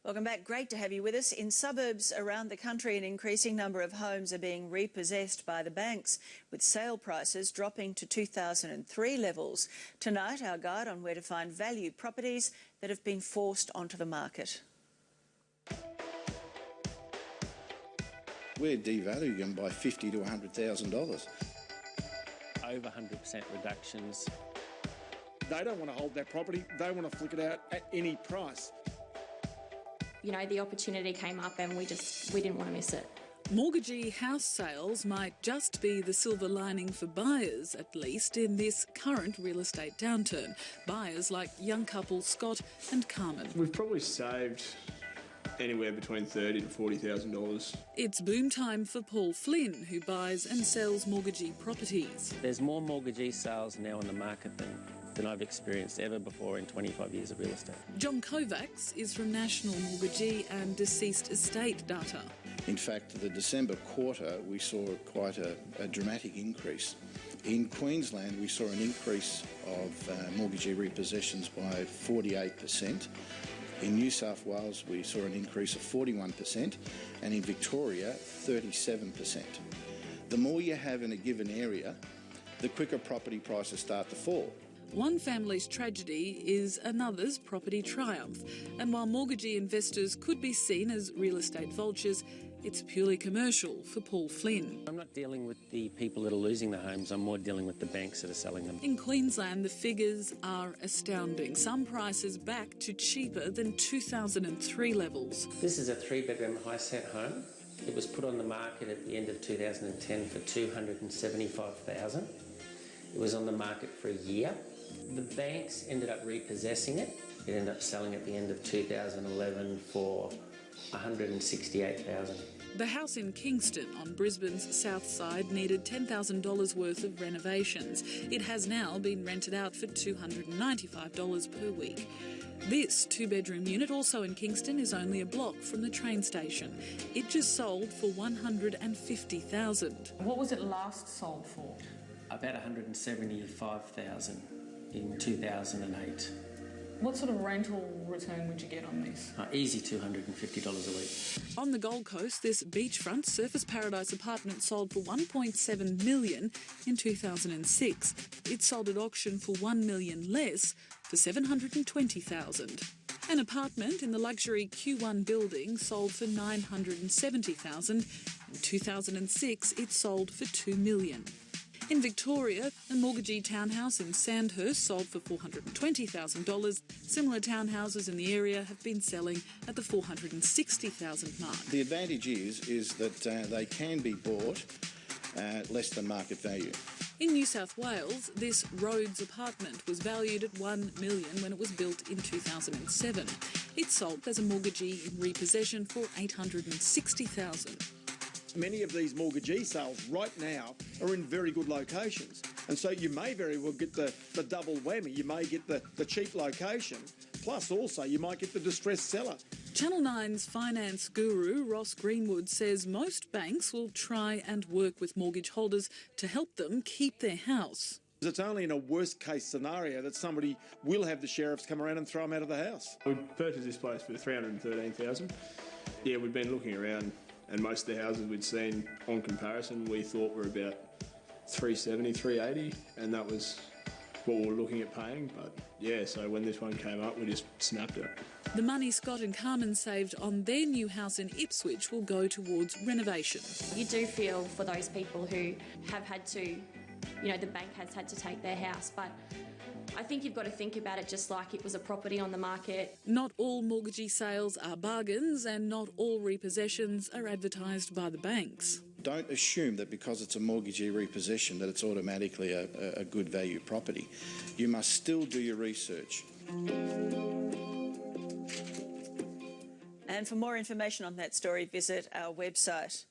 Welcome back. Great to have you with us. In suburbs around the country, an increasing number of homes are being repossessed by the banks, with sale prices dropping to 2003 levels. Tonight, our guide on where to find value properties that have been forced onto the market. We're devaluing them by $50,000 to $100,000. Over 100% reductions. They don't want to hold that property. They want to flick it out at any price. You know, the opportunity came up and we didn't want to miss it. Mortgagee house sales might just be the silver lining for buyers, at least in this current real estate downturn. Buyers like young couple Scott and Carmen. We've probably saved anywhere between $30,000 to $40,000. It's boom time for Paul Flynn, who buys and sells mortgagee properties. There's more mortgagee sales now on the market than I've experienced ever before in 25 years of real estate. John Kovacs is from National Mortgagee and Deceased Estate Data. In fact, the December quarter, we saw quite a dramatic increase. In Queensland, we saw an increase of mortgagee repossessions by 48%. In New South Wales, we saw an increase of 41%, and in Victoria, 37%. The more you have in a given area, the quicker property prices start to fall. One family's tragedy is another's property triumph. And while mortgagee investors could be seen as real estate vultures, it's purely commercial for Paul Flynn. I'm not dealing with the people that are losing the homes, I'm more dealing with the banks that are selling them. In Queensland, the figures are astounding. Some prices back to cheaper than 2003 levels. This is a 3-bedroom high-set home. It was put on the market at the end of 2010 for $275,000. It was on the market for a year. The banks ended up repossessing it. It ended up selling at the end of 2011 for $168,000. The house in Kingston on Brisbane's south side needed $10,000 worth of renovations. It has now been rented out for $295 per week. This 2-bedroom unit, also in Kingston, is only a block from the train station. It just sold for $150,000. What was it last sold for? About $175,000 in 2008. What sort of rental return would you get on this? Easy $250 a week. On the Gold Coast, this beachfront surface paradise apartment sold for $1.7 million in 2006. It sold at auction for $1 million less, for $720,000. An apartment in the luxury Q1 building sold for $970,000. In 2006, it sold for $2 million. In Victoria, a mortgagee townhouse in Sandhurst sold for $420,000. Similar townhouses in the area have been selling at the $460,000 mark. The advantage is that they can be bought at less than market value. In New South Wales, this Rhodes apartment was valued at $1 million when it was built in 2007. It sold as a mortgagee in repossession for $860,000. Many of these mortgagee sales right now are in very good locations. And so you may very well get the double whammy. You may get the cheap location, plus also you might get the distressed seller. Channel 9's finance guru Ross Greenwood says most banks will try and work with mortgage holders to help them keep their house. It's only in a worst-case scenario that somebody will have the sheriffs come around and throw them out of the house. We purchased this place for $313,000. Yeah, we've been looking around, and most of the houses we'd seen on comparison we thought were about $370,000, $380,000, and that was what we were looking at paying. But yeah, so when this one came up, we just snapped it. The money Scott and Carmen saved on their new house in Ipswich will go towards renovation. You do feel for those people who have had to, you know, the bank has had to take their house, but I think you've got to think about it just like it was a property on the market. Not all mortgagee sales are bargains, and not all repossessions are advertised by the banks. Don't assume that because it's a mortgagee repossession that it's automatically a good value property. You must still do your research. And for more information on that story, visit our website.